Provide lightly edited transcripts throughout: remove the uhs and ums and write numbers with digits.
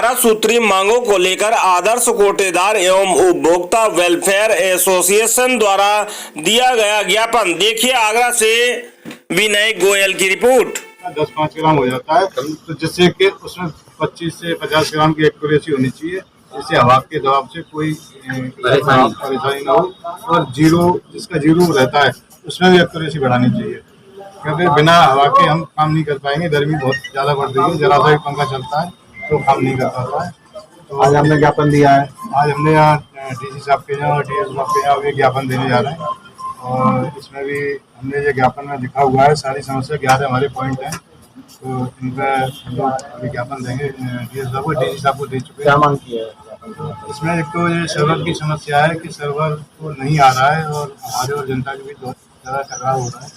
12 सूत्री मांगों को लेकर आदर्श कोटेदार एवं उपभोक्ता वेलफेयर एसोसिएशन द्वारा दिया गया ज्ञापन। देखिए आगरा से विनय गोयल की रिपोर्ट। 10-5 ग्राम हो जाता है, तो जिससे कि उसमें 25 से 50 ग्राम की एक्यूरेसी होनी चाहिए, जिससे हवा के दबाव से कोई परेशानी ना हो। और जिसका जीरो रहता है उसमें भी एक्यूरेसी बढ़ानी चाहिए, क्योंकि बिना हवा के हम काम नहीं कर पाएंगे। गर्मी बहुत ज़्यादा बढ़ रही है, जरा सा भी पंखा चलता है तो काम नहीं कर पाता है। तो आज हमने ज्ञापन दिया है। आज हमने यहाँ डीसी साहब के यहाँ और डीएस साहब के यहाँ भी ज्ञापन देने जा रहे हैं, और इसमें भी हमने ये ज्ञापन में लिखा हुआ है सारी समस्या 11 हमारे पॉइंट हैं, तो इन पर हम लोग ज्ञापन देंगे। डीएस साहब को, डीसी साहब को दे चुके हैं। क्या मांग किया है इसमें? एक तो ये सर्वर की समस्या है कि सर्वर तो नहीं आ रहा है, और हमारे और जनता के बीच बहुत ज़्यादा टकराव हो रहा है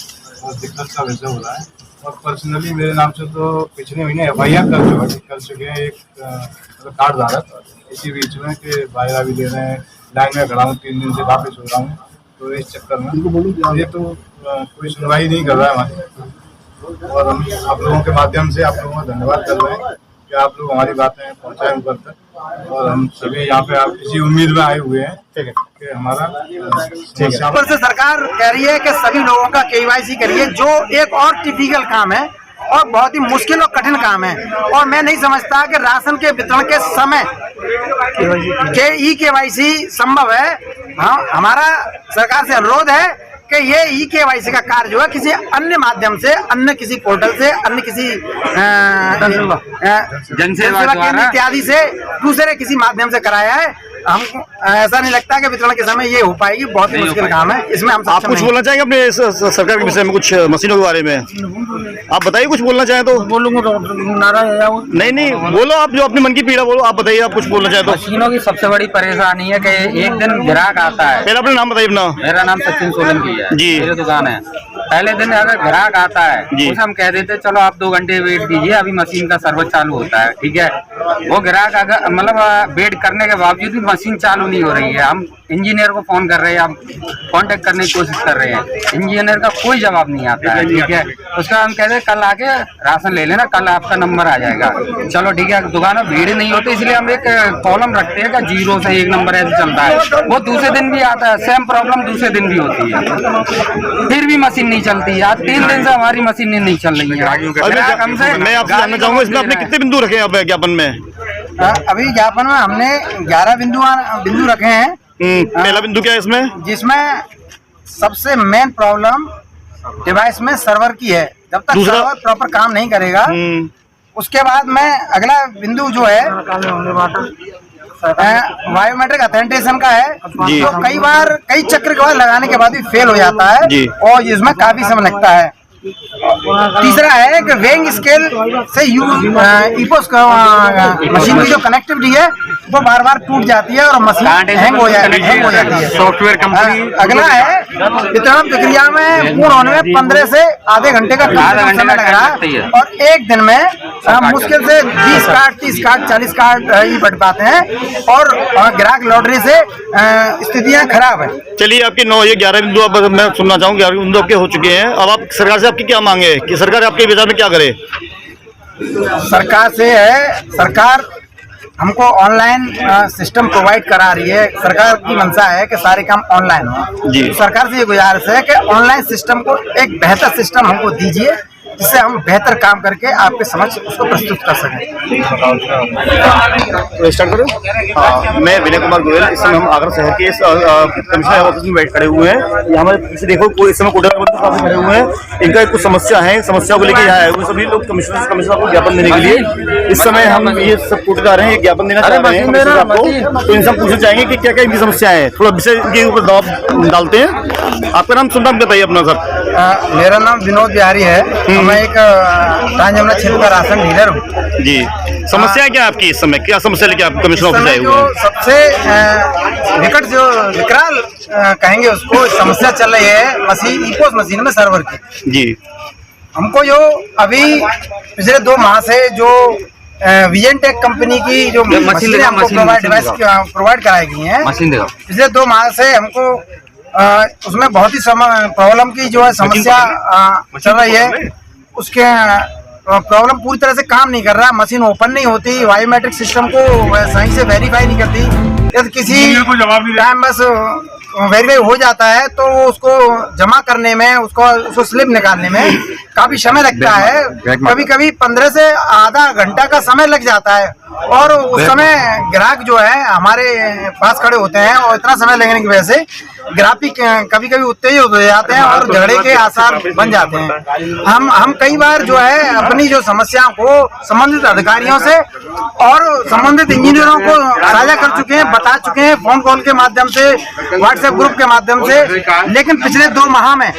और दिक्कत सा वैसा हो रहा है। और पर्सनली मेरे नाम से तो पिछले महीने FIR कर चुके हैं एक कार्ड धारक, इसी बीच में कि बायरा भी दे रहे हैं, लाइन में खड़ा हूँ 3 दिन से, वापस हो रहा हूँ। तो इस चक्कर में ये तो कोई सुनवाई नहीं कर रहा है हमारी, और हम आप लोगों के माध्यम से आप लोगों का धन्यवाद कर रहे हैं कि आप लोग हमारी बातें पहुँचाएं ऊपर तक। और हम सभी यहाँ पे आप इसी उम्मीद में आए हुए हैं कि हमारा ऊपर से सरकार कह रही है कि सभी लोगों का KYC करिए, जो एक और टिपिकल काम है और बहुत ही मुश्किल और कठिन काम है। और मैं नहीं समझता कि राशन के वितरण के समय KYC संभव है। हाँ, हमारा सरकार से अनुरोध है कि ये KYC का कार्य जो है किसी अन्य माध्यम से, अन्य किसी पोर्टल से, अन्य किसी जनसेवा केंद्र इत्यादि से, दूसरे किसी माध्यम से कराया है। हमको ऐसा नहीं लगता कि वितरण के समय ये हो पाएगी, बहुत ही मुश्किल काम है। इसमें हम आप कुछ बोलना चाहेंगे अपने सरकार के विषय में, कुछ मशीनों के बारे में आप बताइए, कुछ बोलना चाहें तो। बोलूंगा तो नाराज नहीं बोलो, आप जो अपने मन की पीड़ा बोलो, आप बताइए, आप कुछ बोलना चाहें तो। मशीनों की सबसे बड़ी परेशानी है कि एक दिन ग्राहक आता है। पहले अपना नाम बताइए अपना। मेरा नाम सचिन सोलंकी है जी, मेरी दुकान है। पहले दिन अगर ग्राहक आता है उसे हम कह देते चलो आप 2 घंटे वेट कीजिए, अभी मशीन का सर्विस चालू होता है, ठीक है। वो ग्राहक अगर मतलब वेट करने के बावजूद भी मशीन चालू नहीं हो रही है, हम इंजीनियर को फोन कर रहे हैं, हम कांटेक्ट करने की कोशिश कर रहे हैं, इंजीनियर का कोई जवाब नहीं आता है, ठीक है। उसका हम कहते हैं कल आके राशन ले लेना, कल आपका नंबर आ जाएगा। चलो ठीक है, दुकान में भीड़ नहीं होती इसलिए हम एक कॉलम रखते हैं कि 0 से 1 नंबर ऐसे चलता है। वो दूसरे दिन भी आता है, सेम प्रॉब्लम दूसरे दिन भी होती है, फिर भी मशीन नहीं चलती। आज 3 दिन से हमारी मशीन नहीं चल रही है। मैं आपसे जानना चाहूंगा, इसमें आपने कितने बिंदु रखे हैं ज्ञापन में? अभी ज्ञापन में हमने 11 बिंदु रखे हैं। पहला बिंदु क्या है इसमें? जिसमें सबसे मेन प्रॉब्लम डिवाइस में सर्वर की है। जब तक सर्वर प्रॉपर काम नहीं करेगा, उसके बाद में अगला बिंदु जो है बायोमेट्रिक ऑथेंटिकेशन का है, तो कई बार कई चक्र के बाद लगाने के बाद भी फेल हो जाता है और जिसमें काफी समय लगता है। तीसरा है कि वेइंग स्केल से ईपोस मशीन की जो कनेक्टिविटी है वो बार टूट जाती है और मशीन हैंग हो जाती है। Software company. अगला है वितरण प्रक्रिया में पूर्ण होने में 15 से आधे घंटे का समय लग रहा है, और एक दिन में मुश्किल से 20 कार्ड, 30 कार्ड, 40 कार्ड ही बढ़ पाते हैं, और ग्राहक लॉटरी से स्थितियाँ खराब है। चलिए, आपके 9 ये 11 बिंदु आप मैं सुनना चाहूँगा, 11 बिंदु आपके हो चुके हैं। अब आप सरकार से आपकी क्या मांगे कि सरकार आपके विचार में क्या करे? सरकार से है, सरकार हमको ऑनलाइन सिस्टम प्रोवाइड करा रही है। सरकार की मंशा है कि सारे काम ऑनलाइन हो। तो सरकार से ये गुजारिश है कि ऑनलाइन सिस्टम को एक बेहतर सिस्टम हमको दीजिए, जिससे हम बेहतर काम करके आपके समक्ष उसको प्रस्तुत कर सकें। तो स्टार्ट करें। हाँ, मैं विनय कुमार गोयल। इस समय हम आगरा शहर के कमिश्नर ऑफिस में बैठ खड़े हुए हैं। यहाँ पर पीछे देखो, कोई इस समय कोटेदार खड़े हुए हैं, इनका कुछ समस्या है, समस्या को लेकर यहाँ आए हुए सभी लोग कमिश्नर को ज्ञापन देने के लिए। इस समय हम ये सब कोटेदार हैं, ज्ञापन देना चाह रहे हैं आपको, तो इनसे पूछना चाहेंगे कि क्या क्या इनकी समस्या है, थोड़ा विषय के ऊपर दबाव डालते हैं। आपका नाम सुनना बताइए अपना सर। मेरा नाम विनोद बिहारी है, मैं एक राजमना क्षेत्र का राशन डीलर हूँ जी। समस्या क्या है आपकी इस समय? क्या समस्या लेके आप कमिश्नर ऑफिस आए हुए हैं? सबसे विकट जो विकराल कहेंगे उसको समस्या चल रही है ईपोस मशीन में सर्वर की जी। हमको जो अभी पिछले 2 माह से जो विजेनटेक कंपनी की जो मशीन हमको प्रोवाइड कराई गई है, पिछले 2 माह से हमको उसमें बहुत ही प्रॉब्लम की जो है समस्या चल रही है। उसके प्रॉब्लम पूरी तरह से काम नहीं कर रहा, मशीन ओपन नहीं होती, बायोमेट्रिक सिस्टम को सही से वेरीफाई नहीं करती। यदि किसी टाइम बस वेरीफाई हो जाता है तो उसको जमा करने में, उसको स्लिप निकालने में काफी समय लगता है। कभी कभी 15 से आधा घंटा का समय लग जाता है और उस समय ग्राहक जो है हमारे पास खड़े होते हैं और इतना समय लगने की वजह से ग्राहक भी कभी कभी उत्तेजित हो जाते हैं और झगड़े के आसार बन जाते हैं। हम कई बार जो है अपनी जो समस्याओं को संबंधित अधिकारियों से और संबंधित इंजीनियरों को साझा कर चुके हैं, बता चुके हैं फोन कॉल के माध्यम से, व्हाट्सएप ग्रुप के माध्यम से, लेकिन पिछले 2 माह में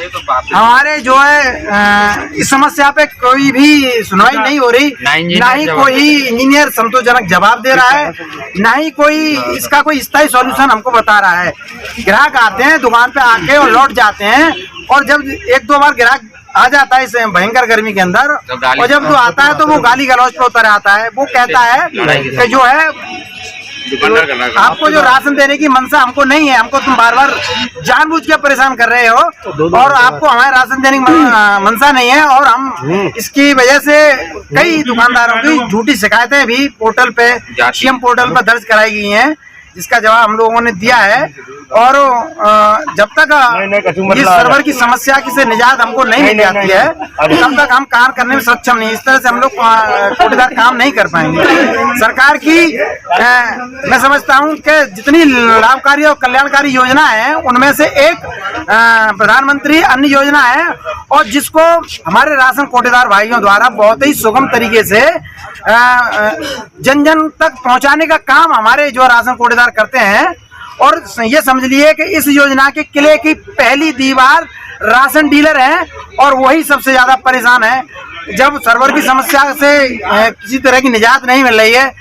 हमारे जो है इस समस्या पे कोई भी सुनवाई नहीं हो रही, ना ही कोई इंजीनियर संतोषजनक जवाब दे रहा है, ना ही कोई इसका कोई स्थायी सॉल्यूशन हमको बता रहा है। ग्राहक आते हैं दुकान पे आके और लौट जाते हैं, और जब 1-2 बार ग्राहक आ जाता है इस भयंकर गर्मी के अंदर, और जब वो आता है तो वो गाली गलौज पे उतर आता है। वो कहता है कि जो है आपको जो राशन देने की मनसा हमको नहीं है, हमको तुम बार बार जानबूझ के परेशान कर रहे हो, और आपको हमारे राशन देने की मनसा नहीं है। और हम इसकी वजह से कई दुकानदारों की झूठी शिकायतें भी पोर्टल पे, सीएम पोर्टल पर दर्ज कराई गई हैं, जिसका जवाब हम लोगों ने दिया है। और जब तक इस सर्वर की समस्या की से निजात हमको नहीं मिल जाती है, तब तक हम कार्य करने में सक्षम नहीं। इस तरह से हम लोग कोटेदार काम नहीं कर पाएंगे। सरकार की मैं समझता हूँ कि जितनी लाभकारी और कल्याणकारी योजना है उनमें से एक प्रधानमंत्री अन्न योजना है, और जिसको हमारे राशन कोटेदार भाइयों द्वारा बहुत ही सुगम तरीके से जन जन तक पहुंचाने का काम हमारे जो राशन कोटेदार करते हैं। और ये समझ लिए कि इस योजना के किले की पहली दीवार राशन डीलर हैं, और वही सबसे ज्यादा परेशान है। जब सर्वर की समस्या से किसी तरह की निजात नहीं मिल रही है,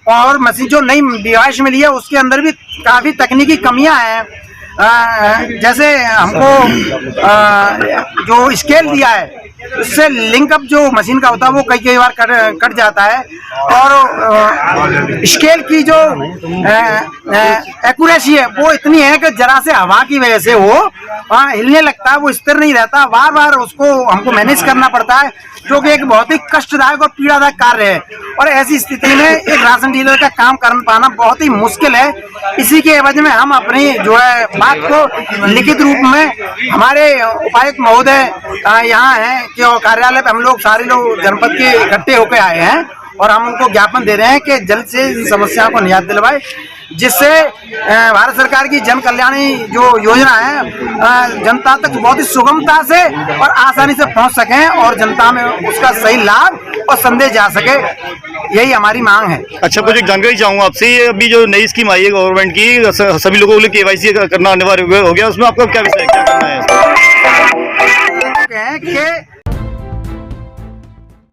और मशीन जो नई डिवाइस मिली है उसके अंदर भी काफी तकनीकी कमियां हैं। जैसे हमको जो स्केल दिया है उससे लिंकअप जो मशीन का होता है वो कई बार कट जाता है, और स्केल की जो एक्यूरेसी है वो इतनी है कि जरा से हवा की वजह से वो हिलने लगता है, वो स्थिर नहीं रहता। बार बार उसको हमको मैनेज करना पड़ता है, जो कि एक बहुत ही कष्टदायक और पीड़ादायक कार्य है। और ऐसी स्थिति में एक राशन डीलर का काम कर पाना बहुत ही मुश्किल है। इसी के एवज में हम अपनी जो है बात को लिखित रूप में हमारे उपायुक्त महोदय यहाँ हैं कि कार्यालय पे हम लोग सारे लोग जनपद के इकट्ठे होकर आए हैं, और हम उनको ज्ञापन दे रहे हैं कि जल्द से इन समस्या को निजात दिलवाए, जिससे भारत सरकार की जन कल्याणी जो योजना है जनता तक बहुत ही सुगमता से और आसानी से पहुंच सके, और जनता में उसका सही लाभ और संदेश जा सके। यही हमारी मांग है। अच्छा, कुछ एक जानकारी चाहूँगा आपसे। ये अभी जो नई स्कीम आई है गवर्नमेंट की, सभी लोगों के लिए KYC करना अनिवार्य हो गया, उसमें आपका क्या विषय है?